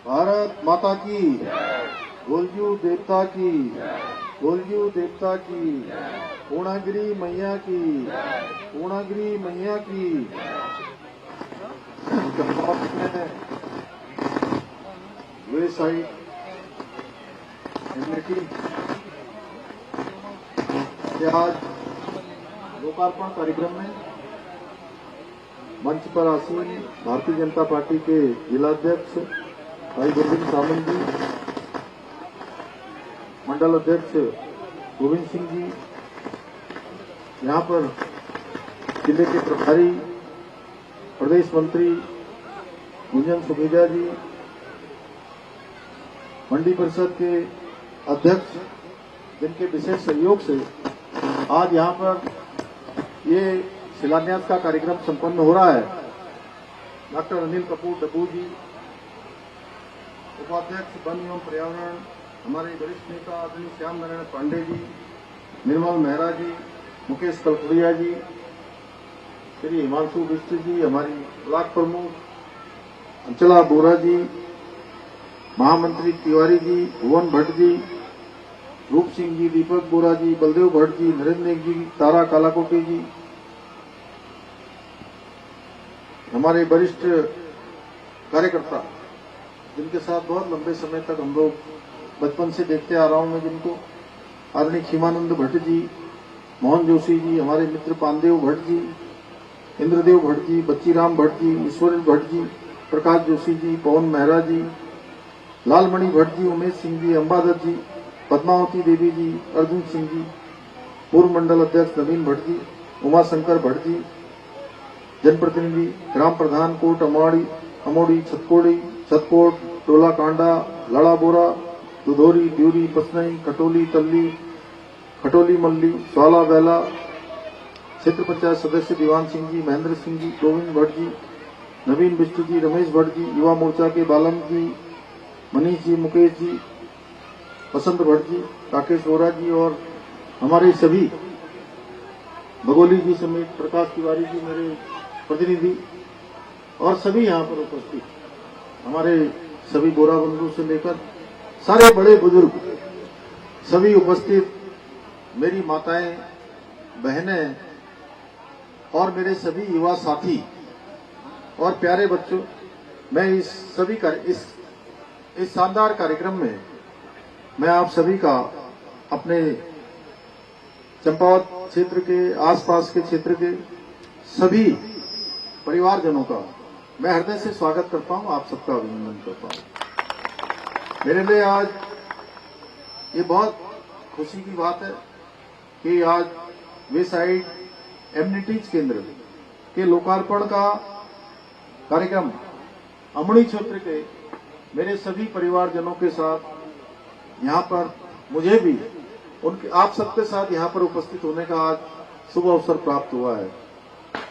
भारत माता की, गोलजू देवता की, गोलजू देवता की, पूर्णागिरी मैया की, पूर्णागिरी मैया की। वे साइड इम्यूनिटी के आज लोकार्पण कार्यक्रम में मंच पर आसीन भारतीय जनता पार्टी के जिलाध्यक्ष भाई गोविंद सावंत जी, मंडल अध्यक्ष गोविंद सिंह जी, यहाँ पर जिले के प्रभारी प्रदेश मंत्री गुंजन सुखेजा जी, मंडी परिषद के अध्यक्ष जिनके विशेष सहयोग से आज यहाँ पर ये शिलान्यास का कार्यक्रम संपन्न हो रहा है। डॉक्टर अनिल कपूर डब्बू जी, उपाध्यक्ष वन एवं पर्यावरण हमारे वरिष्ठ नेता आदरणीय श्याम नारायण पांडे जी, निर्मल मेहरा जी, मुकेश कलपुरिया जी, श्री हिमांशु बिष्ट जी, हमारी ब्लॉक प्रमुख अंचला बोरा जी, महामंत्री तिवारी जी, भुवन भट्ट जी, रूप सिंह जी, दीपक बोरा जी, बलदेव भट्ट जी, नरेंद्र जी, तारा कालाकोटी जी, हमारे वरिष्ठ कार्यकर्ता जिनके साथ बहुत लंबे समय तक हम लोग बचपन से देखते आ रहा हूं मैं, जिनको आदरणीय खीमानंद भट्ट जी, मोहन जोशी जी, हमारे मित्र पानदेव भट्ट जी, इंद्रदेव भट्ट जी, बच्चीराम भट्ट जी, ईश्वर भट्ट जी, प्रकाश जोशी जी, पवन मेहरा जी, लालमणि भट्ट जी, उमेश सिंह जी, अंबादत्त जी, पद्मावती देवी जी, अर्जुन सिंह जी, पूर्व मंडल अध्यक्ष नवीन भट्ट जी, उमाशंकर भट्ट जी, जनप्रतिनिधि ग्राम प्रधान कोट अमोड़ी छतकोट टोला कांडा लड़ा बोरा दुधोरी ड्यूरी पसनई कटोली तल्ली खटोली मल्ली स्वाला बेला, क्षेत्र पंचायत सदस्य दीवान सिंह जी, महेंद्र सिंह जी, गोविंद भट्ट जी, नवीन बिष्ट जी, रमेश भट्ट जी, युवा मोर्चा के बालम जी, मनीष जी, मुकेश जी, बसंत भट्ट जी, राकेश वोरा जी और हमारे सभी बगोली जी समेत प्रकाश तिवारी जी मेरे प्रतिनिधि और सभी यहाँ पर उपस्थित हमारे सभी बोरा बंधु से लेकर सारे बड़े बुजुर्ग सभी उपस्थित, मेरी माताएं, बहनें और मेरे सभी युवा साथी और प्यारे बच्चों, मैं इस सभी इस शानदार कार्यक्रम में मैं आप सभी का अपने चंपावत क्षेत्र के आसपास के क्षेत्र के सभी परिवारजनों का मैं हृदय से स्वागत करता हूं, आप सबका अभिनंदन करता हूं। मेरे लिए आज ये बहुत खुशी की बात है कि आज वे साइड एम्यूनिटीज केंद्र के लोकार्पण का कार्यक्रम अमड़ी क्षेत्र के मेरे सभी परिवारजनों के साथ यहाँ पर मुझे भी उनके आप सबके साथ यहाँ पर उपस्थित होने का आज शुभ अवसर प्राप्त हुआ है।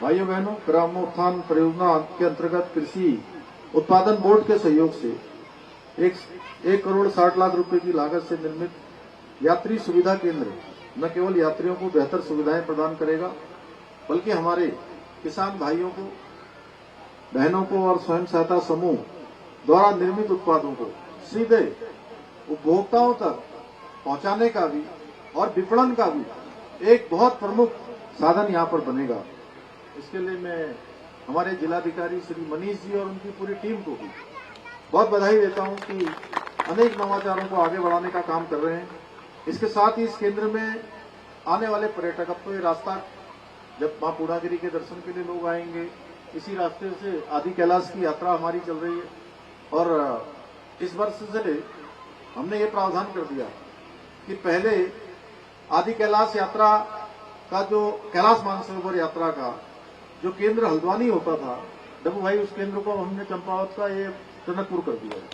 भाइयों बहनों, ग्रामोत्थान परियोजना के अंतर्गत कृषि उत्पादन बोर्ड के सहयोग से 1 करोड़ 60 लाख रुपए की लागत से निर्मित यात्री सुविधा केंद्र न केवल यात्रियों को बेहतर सुविधाएं प्रदान करेगा, बल्कि हमारे किसान भाइयों को, बहनों को और स्वयं सहायता समूह द्वारा निर्मित उत्पादों को सीधे उपभोक्ताओं तक पहुंचाने का भी और विपणन का भी एक बहुत प्रमुख साधन यहाँ पर बनेगा। इसके लिए मैं हमारे जिलाधिकारी श्री मनीष जी और उनकी पूरी टीम को भी बहुत बधाई देता हूं कि अनेक नवाचारों को आगे बढ़ाने का काम कर रहे हैं। इसके साथ ही इस केंद्र में आने वाले पर्यटक, अब तो ये रास्ता जब मां पूर्णागिरी के दर्शन के लिए लोग आएंगे, इसी रास्ते से आदि कैलाश की यात्रा हमारी चल रही है और इस वर्ष से हमने ये प्रावधान कर दिया कि पहले आदि कैलाश यात्रा का जो कैलाश मानसरोवर यात्रा का जो केंद्र हल्द्वानी होता था, डब्बू भाई, उस केंद्र को हमने चंपावत का ये टनकपुर कर दिया है।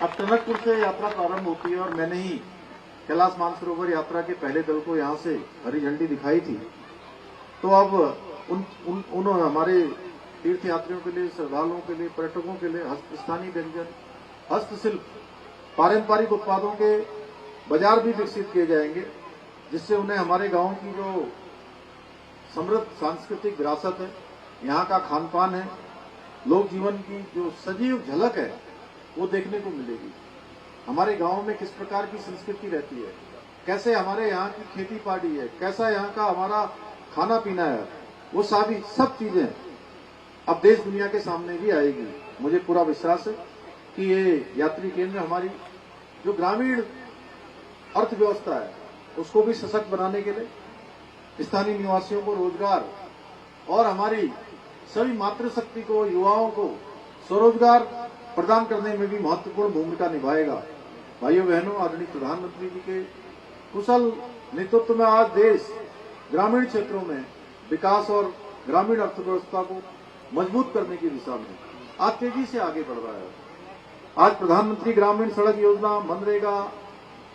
अब टनकपुर से यात्रा प्रारंभ होती है और मैंने ही कैलाश मानसरोवर यात्रा के पहले दल को यहाँ से हरी झंडी दिखाई थी। तो अब उन हमारे तीर्थ यात्रियों के लिए, श्रद्धालुओं के लिए, पर्यटकों के लिए स्थानीय व्यंजन, हस्तशिल्प, पारंपरिक उत्पादों के बाजार भी विकसित किए जाएंगे, जिससे उन्हें हमारे गांव की जो समृद्ध सांस्कृतिक विरासत है, यहाँ का खान पान है, लोक जीवन की जो सजीव झलक है, वो देखने को मिलेगी। हमारे गांव में किस प्रकार की संस्कृति रहती है, कैसे हमारे यहाँ की खेती बाड़ी है, कैसा यहाँ का हमारा खाना पीना है, वो सब चीजें अब देश दुनिया के सामने भी आएगी। मुझे पूरा विश्वास है कि ये यात्री केंद्र हमारी जो ग्रामीण अर्थव्यवस्था है उसको भी सशक्त बनाने के लिए, स्थानीय निवासियों को रोजगार और हमारी सभी मातृशक्ति को, युवाओं को स्वरोजगार प्रदान करने में भी महत्वपूर्ण भूमिका निभाएगा। भाइयों बहनों, आदरणीय प्रधानमंत्री जी के कुशल नेतृत्व में आज देश ग्रामीण क्षेत्रों में विकास और ग्रामीण अर्थव्यवस्था को मजबूत करने की दिशा में आज तेजी से आगे बढ़ रहा है। आज प्रधानमंत्री ग्रामीण सड़क योजना, मनरेगा,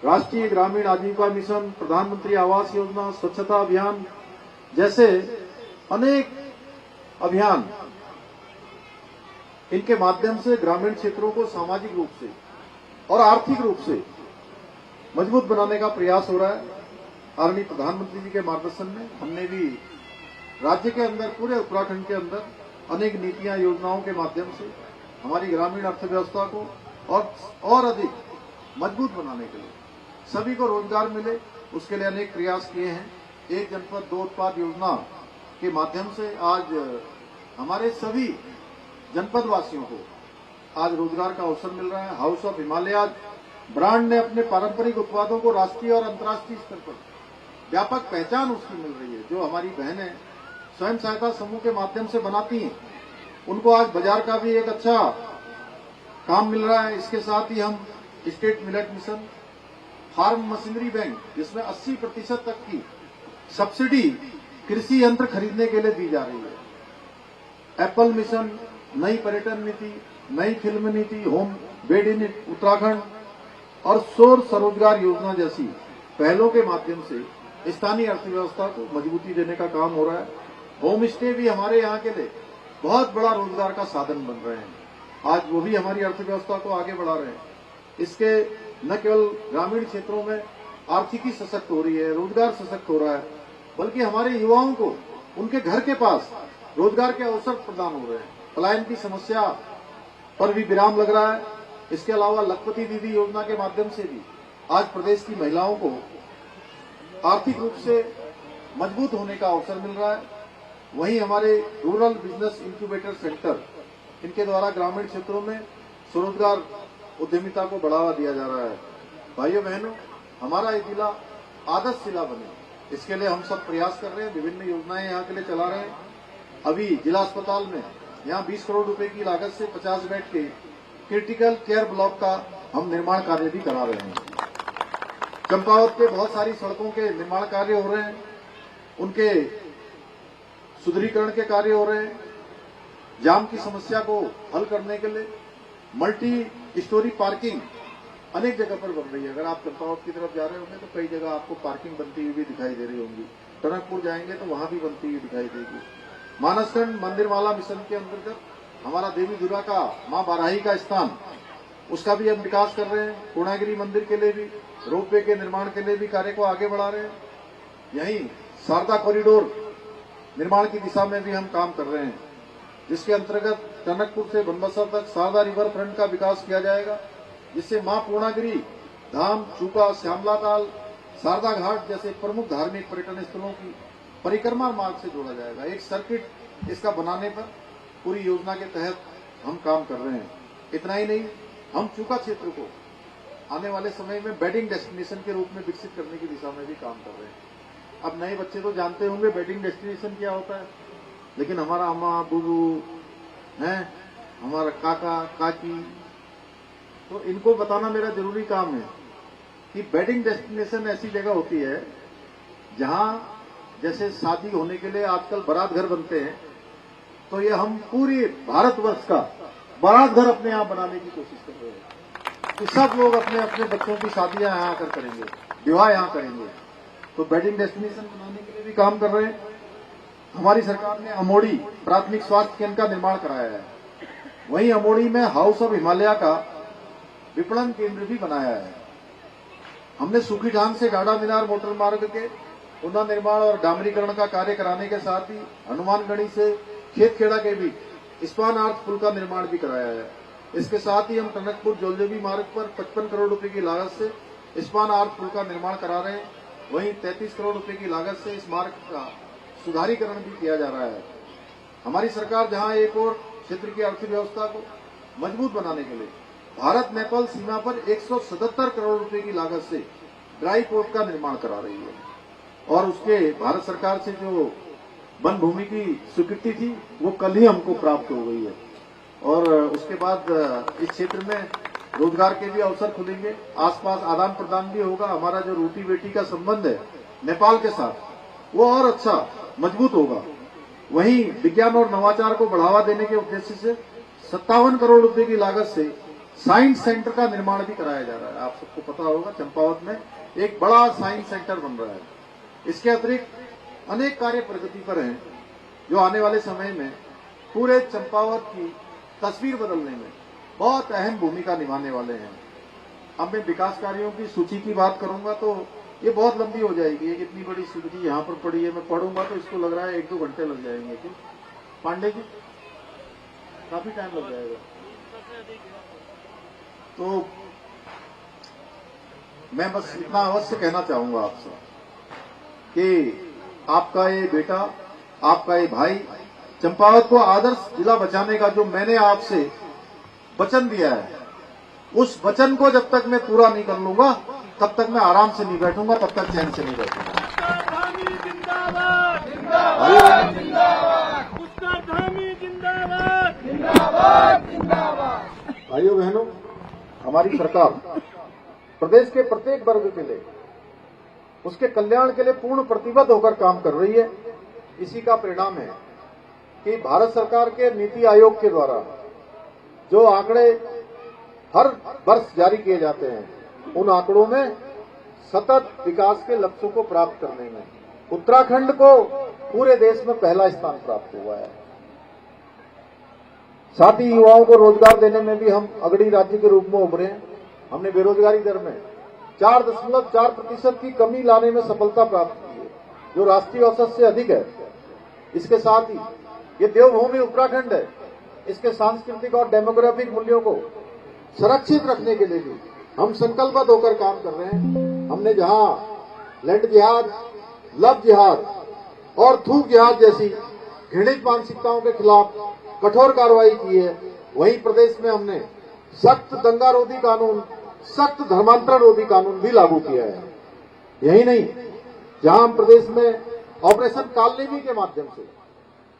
राष्ट्रीय ग्रामीण आजीविका मिशन, प्रधानमंत्री आवास योजना, स्वच्छता अभियान जैसे अनेक अभियान, इनके माध्यम से ग्रामीण क्षेत्रों को सामाजिक रूप से और आर्थिक रूप से मजबूत बनाने का प्रयास हो रहा है। आदरणीय प्रधानमंत्री जी के मार्गदर्शन में हमने भी राज्य के अंदर, पूरे उत्तराखंड के अंदर अनेक नीतियां, योजनाओं के माध्यम से हमारी ग्रामीण अर्थव्यवस्था को और अधिक मजबूत बनाने के लिए, सभी को रोजगार मिले, उसके लिए अनेक प्रयास किए हैं। एक जनपद दो उत्पाद योजना के माध्यम से आज हमारे सभी जनपद वासियों को आज रोजगार का अवसर मिल रहा है। हाउस ऑफ हिमालय ब्रांड ने अपने पारंपरिक उत्पादों को राष्ट्रीय और अंतर्राष्ट्रीय स्तर पर व्यापक पहचान उसकी मिल रही है। जो हमारी बहनें स्वयं सहायता समूह के माध्यम से बनाती हैं, उनको आज बाजार का भी एक अच्छा काम मिल रहा है। इसके साथ ही हम state millet mission, farm machinery bank, जिसमें 80% तक की सब्सिडी कृषि यंत्र खरीदने के लिए दी जा रही है। एप्पल मिशन, नई पर्यटन नीति, नई फिल्म नीति, होम बेड इन उत्तराखंड और सौर स्वरोजगार योजना जैसी पहलों के माध्यम से स्थानीय अर्थव्यवस्था को मजबूती देने का काम हो रहा है। होम स्टे भी हमारे यहाँ के लिए बहुत बड़ा रोजगार का साधन बन रहे हैं। आज वो भी हमारी अर्थव्यवस्था को आगे बढ़ा रहे हैं। इसके न केवल ग्रामीण क्षेत्रों में आर्थिकी सशक्त हो रही है, रोजगार सशक्त हो रहा है, बल्कि हमारे युवाओं को उनके घर के पास रोजगार के अवसर प्रदान हो रहे हैं। पलायन की समस्या पर भी विराम लग रहा है। इसके अलावा लखपति दीदी योजना के माध्यम से भी आज प्रदेश की महिलाओं को आर्थिक रूप से मजबूत होने का अवसर मिल रहा है। वहीं हमारे रूरल बिजनेस इंक्यूबेटर सेंटर, इनके द्वारा ग्रामीण क्षेत्रों में स्वरोजगार उद्यमिता को बढ़ावा दिया जा रहा है। भाइयों बहनों, हमारा ये जिला आदर्श जिला बने, इसके लिए हम सब प्रयास कर रहे हैं। विभिन्न योजनाएं यहाँ के लिए चला रहे हैं। अभी जिला अस्पताल में यहाँ 20 करोड़ रुपए की लागत से 50 बेड के क्रिटिकल केयर ब्लॉक का हम निर्माण कार्य भी करा रहे हैं। चंपावत के बहुत सारी सड़कों के निर्माण कार्य हो रहे हैं, उनके सुदृढ़ीकरण के कार्य हो रहे हैं। जाम की समस्या को हल करने के लिए मल्टी स्टोरी पार्किंग अनेक जगह पर बन रही है। अगर आप चंपावत की तरफ जा रहे होंगे तो कई जगह आपको पार्किंग बनती हुई भी दिखाई दे रही होंगी। टनकपुर जाएंगे तो वहां भी बनती हुई दिखाई देगी। मानसखंड मंदिरमाला मिशन के अंतर्गत हमारा देवी दुर्गा का, मां बाराही का स्थान, उसका भी हम विकास कर रहे हैं। पूर्णागिरी मंदिर के लिए भी, रोपवे के निर्माण के लिए भी कार्य को आगे बढ़ा रहे हैं। यहीं शारदा कॉरिडोर निर्माण की दिशा में भी हम काम कर रहे हैं, जिसके अंतर्गत टनकपुर से बनबसा तक शारदा रिवर फ्रंट का विकास किया जाएगा, जिससे मां पूर्णागिरी धाम, चूका, श्यामला ताल, शारदा घाट जैसे प्रमुख धार्मिक पर्यटन स्थलों की परिक्रमा मार्ग से जोड़ा जाएगा। एक सर्किट इसका बनाने पर पूरी योजना के तहत हम काम कर रहे हैं। इतना ही नहीं, हम चूका क्षेत्र को आने वाले समय में वेडिंग डेस्टिनेशन के रूप में विकसित करने की दिशा में भी काम कर रहे हैं। अब नए बच्चे तो जानते होंगे वेडिंग डेस्टिनेशन क्या होता है, लेकिन हमारा अम्मा बुबू है, हमारा काका काकी, तो इनको बताना मेरा जरूरी काम है कि वेडिंग डेस्टिनेशन ऐसी जगह होती है जहां जैसे शादी होने के लिए आजकल बारात घर बनते हैं, तो ये हम पूरी भारतवर्ष का बारात घर अपने यहाँ बनाने की कोशिश कर रहे हैं कि सब लोग अपने अपने बच्चों की शादियां यहाँ आकर करेंगे, विवाह यहाँ करेंगे। तो वेडिंग डेस्टिनेशन बनाने के लिए भी काम कर रहे हैं। हमारी सरकार ने अमोड़ी प्राथमिक स्वास्थ्य केंद्र का निर्माण कराया है। वहीं अमोड़ी में हाउस ऑफ हिमालय का विपणन केंद्र भी बनाया है। हमने सूखीठान से गाड़ा मीनार मोटर मार्ग के पुनः निर्माण और डामरीकरण का कार्य कराने के साथ ही हनुमानगढ़ी से खेत खेड़ा के बीच स्पान आर्थ पुल का निर्माण भी कराया है। इसके साथ ही हम टनकपुर जोलदेवी मार्ग पर 55 करोड़ रुपए की लागत से स्पान आर्च पुल का निर्माण करा रहे हैं। वहीं 33 करोड़ रुपए की लागत से इस मार्ग का सुधारीकरण भी किया जा रहा है। हमारी सरकार जहां एक और क्षेत्र की अर्थव्यवस्था को मजबूत बनाने के लिए भारत नेपाल सीमा पर 177 करोड़ रुपए की लागत से ड्राई पोर्ट का निर्माण करा रही है और उसके भारत सरकार से जो वन भूमि की स्वीकृति थी वो कल ही हमको प्राप्त हो गई है और उसके बाद इस क्षेत्र में रोजगार के भी अवसर खुलेंगे, आसपास आदान प्रदान भी होगा। हमारा जो रोटी बेटी का संबंध है नेपाल के साथ वो और अच्छा मजबूत होगा। वहीं विज्ञान और नवाचार को बढ़ावा देने के उद्देश्य से 57 करोड़ रुपए की लागत से साइंस सेंटर का निर्माण भी कराया जा रहा है। आप सबको पता होगा चंपावत में एक बड़ा साइंस सेंटर बन रहा है। इसके अतिरिक्त अनेक कार्य प्रगति पर हैं जो आने वाले समय में पूरे चंपावत की तस्वीर बदलने में बहुत अहम भूमिका निभाने वाले हैं। अब मैं विकास कार्यों की सूची की बात करूंगा तो ये बहुत लंबी हो जाएगी। एक इतनी बड़ी सूची यहाँ पर पड़ी है, मैं पढ़ूंगा तो इसको लग रहा है 1-2 घंटे लग जाएंगे। क्यों पांडे जी, काफी टाइम लग जाएगा। तो मैं बस इतना अवश्य कहना चाहूंगा आपसे कि आपका ये बेटा, आपका ये भाई चंपावत को आदर्श जिला बचाने का जो मैंने आपसे वचन दिया है, उस वचन को जब तक मैं पूरा नहीं कर लूंगा तब तक मैं आराम से नहीं बैठूंगा, तब तक चैन से नहीं बैठूंगा। भाइयों बहनों, हमारी सरकार प्रदेश के प्रत्येक वर्ग के लिए, उसके कल्याण के लिए पूर्ण प्रतिबद्ध होकर काम कर रही है। इसी का परिणाम है कि भारत सरकार के नीति आयोग के द्वारा जो आंकड़े हर वर्ष जारी किए जाते हैं, उन आंकड़ों में सतत विकास के लक्ष्यों को प्राप्त करने में उत्तराखंड को पूरे देश में पहला स्थान प्राप्त हुआ है। साथ ही युवाओं को रोजगार देने में भी हम अग्रणी राज्य के रूप में उभरे हैं। हमने बेरोजगारी दर में 4.4% की कमी लाने में सफलता प्राप्त की है, जो राष्ट्रीय औसत से अधिक है। इसके साथ ही ये देवभूमि उत्तराखंड है, इसके सांस्कृतिक और डेमोग्राफिक मूल्यों को सुरक्षित रखने के लिए भी हम संकल्पबद्ध होकर काम कर रहे हैं। हमने जहां लैंड जिहाद, लव जिहाद और थूक जिहाद जैसी घृणित मानसिकताओं के खिलाफ कठोर कार्रवाई की है, वहीं प्रदेश में हमने सख्त दंगारोधी कानून, सख्त धर्मांतरण रोधी कानून भी लागू किया है। यही नहीं, जहां हम प्रदेश में ऑपरेशन कालनेमी के माध्यम से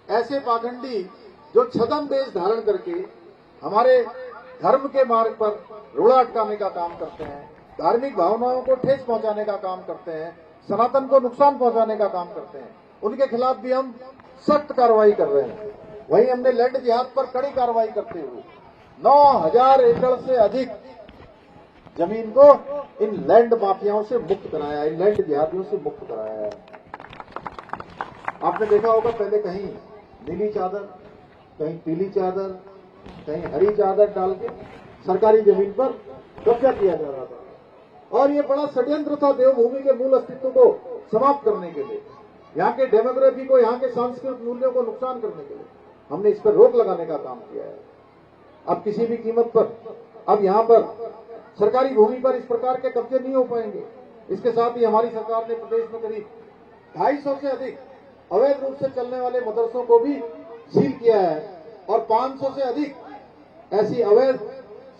ऐसे पाखंडी जो छद्म वेश धारण करके हमारे धर्म के मार्ग पर रोड़ा अटकाने का काम करते हैं, धार्मिक भावनाओं को ठेस पहुंचाने का काम करते हैं, सनातन को नुकसान पहुंचाने का काम करते हैं, उनके खिलाफ भी हम सख्त कार्रवाई कर रहे हैं। वहीं हमने लैंड जिहाद पर कड़ी कार्रवाई करते हुए 9000 एकड़ से अधिक जमीन को इन लैंड माफियाओं से मुक्त कराया है, इन लैंड जिहादियों से मुक्त कराया है। आपने देखा होगा पहले कहीं नीली चादर, कहीं पीली चादर, कहीं हरी चादर डाल के सरकारी जमीन पर कब्जा किया जा रहा था और ये बड़ा षड्यंत्र था देवभूमि के मूल अस्तित्व को समाप्त करने के लिए, यहाँ के डेमोग्राफी को, यहाँ के सांस्कृतिक मूल्यों को नुकसान करने के लिए हमने इस पर रोक लगाने का काम किया है। अब किसी भी कीमत पर अब यहाँ पर सरकारी भूमि पर इस प्रकार के कब्जे नहीं हो पाएंगे। इसके साथ ही हमारी सरकार ने प्रदेश में करीब 250 से अधिक अवैध रूप से चलने वाले मदरसों को भी सील किया है और 500 से अधिक ऐसी अवैध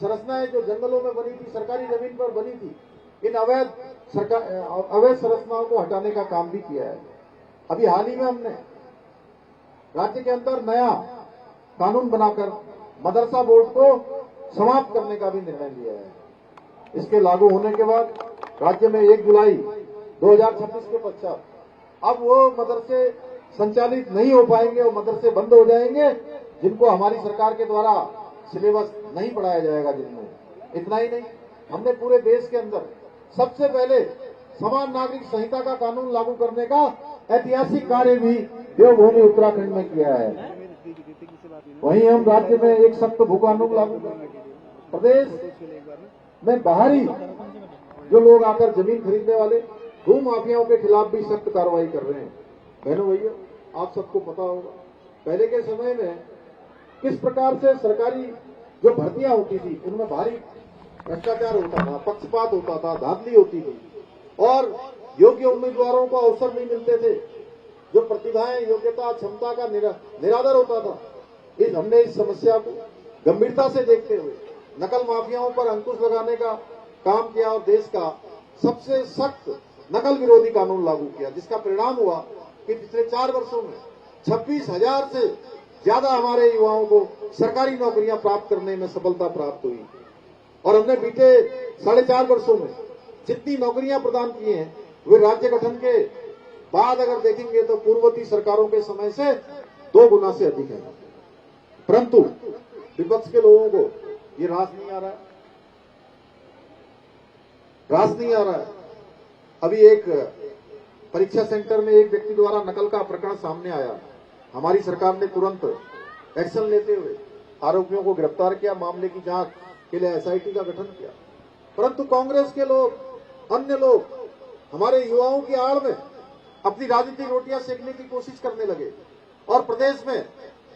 संरचनाएं जो जंगलों में बनी थी, सरकारी जमीन पर बनी थी, इन अवैध संरचनाओं को हटाने का काम भी किया है। अभी हाल ही में हमने राज्य के अंदर नया कानून बनाकर मदरसा बोर्ड को समाप्त करने का भी निर्णय लिया है। इसके लागू होने के बाद राज्य में 1 जुलाई 2026 के पश्चात अब वो मदरसे संचालित नहीं हो पाएंगे, वो मदरसे बंद हो जाएंगे जिनको हमारी सरकार के द्वारा सिलेबस नहीं पढ़ाया जाएगा जिनमें। इतना ही नहीं, हमने पूरे देश के अंदर सबसे पहले समान नागरिक संहिता का कानून लागू करने का ऐतिहासिक कार्य भी देवभूमि उत्तराखंड में किया है। वहीं हम राज्य में एक सख्त भू कानून लागू करेंगे। प्रदेश में बाहरी जो लोग आकर जमीन खरीदने वाले भू माफियाओं के खिलाफ भी सख्त कार्रवाई कर रहे हैं। बहनों भैया, आप सबको पता होगा पहले के समय में किस प्रकार से सरकारी जो भर्तियां होती थी उनमें भारी भ्रष्टाचार होता था, पक्षपात होता था, धांधली होती थी और योग्य उम्मीदवारों को अवसर नहीं मिलते थे। जो प्रतिभाएं, योग्यता, क्षमता का निरादर होता था। हमने इस समस्या को गंभीरता से देखते हुए नकल माफियाओं पर अंकुश लगाने का काम किया और देश का सबसे सख्त नकल विरोधी कानून लागू किया, जिसका परिणाम हुआ कि पिछले 4 वर्षों में 26,000 से ज्यादा हमारे युवाओं को सरकारी नौकरियां प्राप्त करने में सफलता प्राप्त हुई और हमने बीते 4.5 वर्षों में जितनी नौकरियां प्रदान की हैं वे राज्य गठन के बाद अगर देखेंगे तो पूर्ववर्ती सरकारों के समय से 2 गुना से अधिक है। परंतु विपक्ष के लोगों को ये रास नहीं आ रहा है। अभी एक परीक्षा सेंटर में एक व्यक्ति द्वारा नकल का प्रकरण सामने आया। हमारी सरकार ने तुरंत एक्शन लेते हुए आरोपियों को गिरफ्तार किया, मामले की जांच के लिए एसआईटी का गठन किया। परंतु कांग्रेस के लोग, अन्य लोग हमारे युवाओं की आड़ में अपनी राजनीतिक रोटियां सेकने की कोशिश करने लगे और प्रदेश में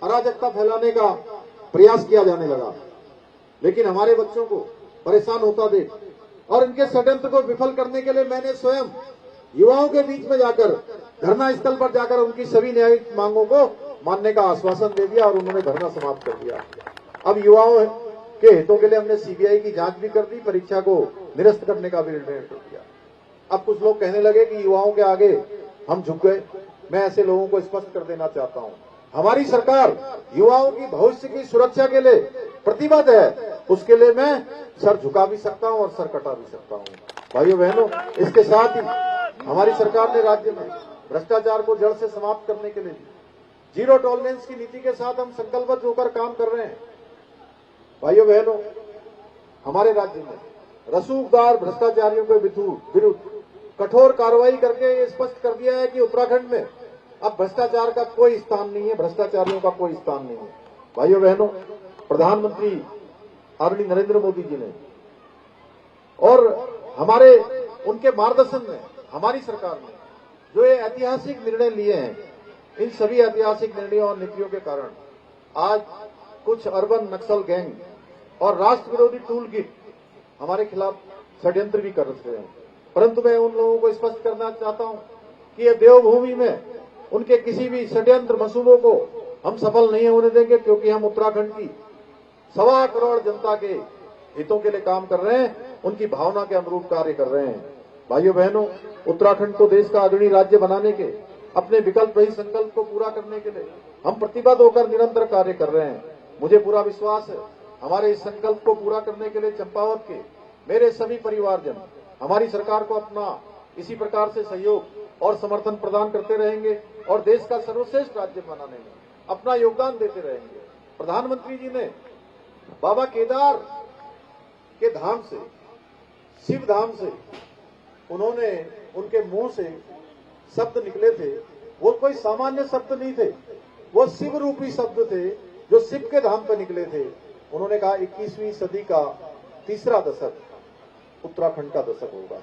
अराजकता फैलाने का प्रयास किया जाने लगा। लेकिन हमारे बच्चों को परेशान होता देख और इनके षड्यंत्र को विफल करने के लिए मैंने स्वयं युवाओं के बीच में जाकर धरना स्थल पर जाकर उनकी सभी न्यायिक मांगों को मानने का आश्वासन दे दिया और उन्होंने धरना समाप्त कर दिया। अब युवाओं के हितों के लिए हमने सीबीआई की जांच भी कर दी, परीक्षा को निरस्त करने का भी निर्णय कर दिया। अब कुछ लोग कहने लगे कि युवाओं के आगे हम झुक गए। मैं ऐसे लोगों को स्पष्ट कर देना चाहता हूं, हमारी सरकार युवाओं की भविष्य की सुरक्षा के लिए प्रतिबद्ध है। उसके लिए मैं सर झुका भी सकता हूं और सर कटा भी सकता हूं। भाइयों बहनों, इसके साथ ही हमारी सरकार ने राज्य में भ्रष्टाचार को जड़ से समाप्त करने के लिए जीरो टॉलरेंस की नीति के साथ हम संकल्पबद्ध होकर काम कर रहे हैं। भाइयों बहनों, हमारे राज्य में रसूखदार भ्रष्टाचारियों के विरुद्ध कठोर कार्रवाई करके ये स्पष्ट कर दिया है कि उत्तराखंड में अब भ्रष्टाचार का कोई स्थान नहीं है, भ्रष्टाचारियों का कोई स्थान नहीं है। भाइयों बहनों, प्रधानमंत्री आदरणीय नरेंद्र मोदी जी ने और हमारे उनके मार्गदर्शन में हमारी सरकार ने जो ये ऐतिहासिक निर्णय लिए हैं, इन सभी ऐतिहासिक निर्णयों और नीतियों के कारण आज कुछ अर्बन नक्सल गैंग और राष्ट्र विरोधी टूल किट हमारे खिलाफ षड्यंत्र भी कर रहे हैं। परंतु मैं उन लोगों को स्पष्ट करना चाहता हूं कि ये देवभूमि में उनके किसी भी षड्यंत्र मंसूबों को हम सफल नहीं होने देंगे, क्योंकि हम उत्तराखंड की 1.25 करोड़ जनता के हितों के लिए काम कर रहे हैं, उनकी भावना के अनुरूप कार्य कर रहे हैं। भाइयों बहनों, उत्तराखंड को देश का अग्रणी राज्य बनाने के अपने विकल्प रहित संकल्प को पूरा करने के लिए हम प्रतिबद्ध होकर निरंतर कार्य कर रहे हैं। मुझे पूरा विश्वास है हमारे इस संकल्प को पूरा करने के लिए चंपावत के मेरे सभी परिवारजन हमारी सरकार को अपना इसी प्रकार से सहयोग और समर्थन प्रदान करते रहेंगे और देश का सर्वश्रेष्ठ राज्य बनाने में अपना योगदान देते रहेंगे। प्रधानमंत्री जी ने बाबा केदार के धाम से, शिव धाम से, उन्होंने उनके मुंह से शब्द निकले थे, वो कोई सामान्य शब्द नहीं थे, वो शिव रूपी शब्द थे जो शिव के धाम पर निकले थे। उन्होंने कहा 21वीं सदी का तीसरा दशक उत्तराखंड का दशक होगा।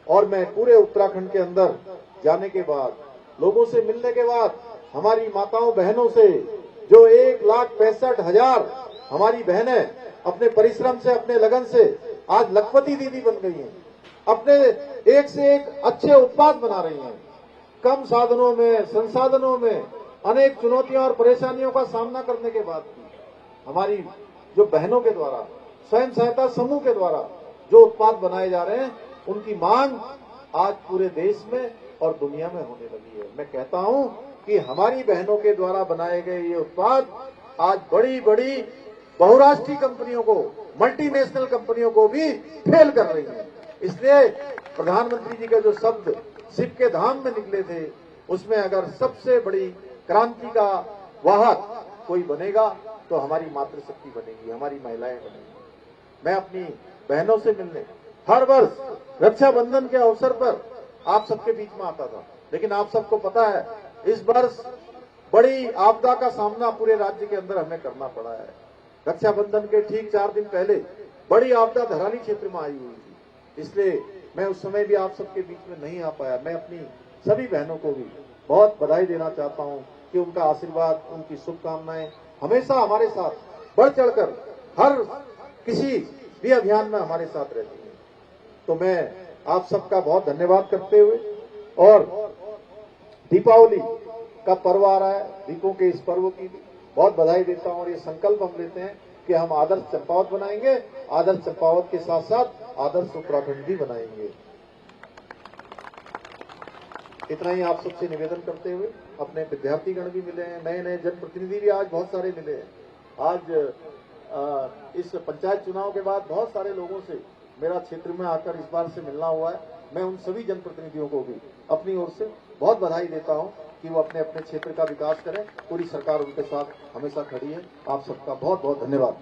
और मैं पूरे उत्तराखंड के अंदर जाने के बाद, लोगों से मिलने के बाद, हमारी माताओं बहनों से, जो 1,65,000 हमारी बहनें अपने परिश्रम से, अपने लगन से आज लखपति दीदी बन गई हैं, अपने एक से एक अच्छे उत्पाद बना रही हैं, कम साधनों में, संसाधनों में अनेक चुनौतियों और परेशानियों का सामना करने के बाद हमारी जो बहनों के द्वारा, स्वयं सहायता समूह के द्वारा जो उत्पाद बनाए जा रहे हैं, उनकी मांग आज पूरे देश में और दुनिया में होने लगी है। मैं कहता हूं कि हमारी बहनों के द्वारा बनाए गए ये उत्पाद आज बड़ी बड़ी बहुराष्ट्रीय कंपनियों को, मल्टीनेशनल कंपनियों को भी फेल कर रही है। इसलिए प्रधानमंत्री जी के जो शब्द शिव के धाम में निकले थे, उसमें अगर सबसे बड़ी क्रांति का वाहक कोई बनेगा तो हमारी मातृशक्ति बनेगी, हमारी महिलाएं बनेंगी। मैं अपनी बहनों से मिलने हर वर्ष रक्षाबंधन के अवसर पर आप सबके बीच में आता था, लेकिन आप सबको पता है इस वर्ष बड़ी आपदा का सामना पूरे राज्य के अंदर हमें करना पड़ा है। रक्षाबंधन के ठीक 4 दिन पहले बड़ी आपदा धराली क्षेत्र में आई हुई थी, इसलिए मैं उस समय भी आप सबके बीच में नहीं आ पाया। मैं अपनी सभी बहनों को भी बहुत बधाई देना चाहता हूं कि उनका आशीर्वाद, उनकी शुभकामनाएं हमेशा हमारे साथ बढ़ चढ़कर हर किसी भी अभियान में हमारे साथ रहती हैं। तो मैं आप सबका बहुत धन्यवाद करते हुए और दीपावली का पर्व आ रहा है, दीपों के इस पर्व की भी बहुत बधाई देता हूं और ये संकल्प हम लेते हैं कि हम आदर्श चंपावत बनाएंगे, आदर्श चंपावत के साथ साथ आदर्श उत्तराखंड भी बनाएंगे। इतना ही आप सबसे निवेदन करते हुए अपने विद्यार्थीगण भी मिले हैं, नए नए जनप्रतिनिधि भी आज बहुत सारे मिले हैं। आज इस पंचायत चुनाव के बाद बहुत सारे लोगों से मेरा क्षेत्र में आकर इस बार से मिलना हुआ है। मैं उन सभी जनप्रतिनिधियों को भी अपनी ओर से बहुत बधाई देता हूं कि वो अपने अपने क्षेत्र का विकास करें। पूरी सरकार उनके साथ हमेशा खड़ी है। आप सबका बहुत बहुत धन्यवाद।